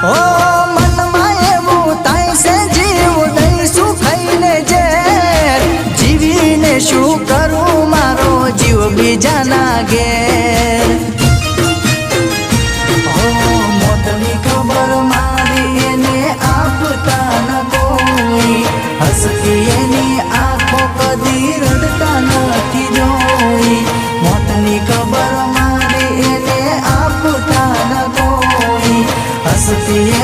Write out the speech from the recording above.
ઓ મનમાં એવું થાય છે જીવ દઈશું ખાઈને ઝેર જીવીને શું કરું મારો જીવ બીજાના ઘેર મોતની ખબર મારી એને આપતા ન કોઈ હસતી એની આંખો કદી રડતા નથી જોઈ મોતની ખબર મારી એને આપતા ન કોઈ હસતી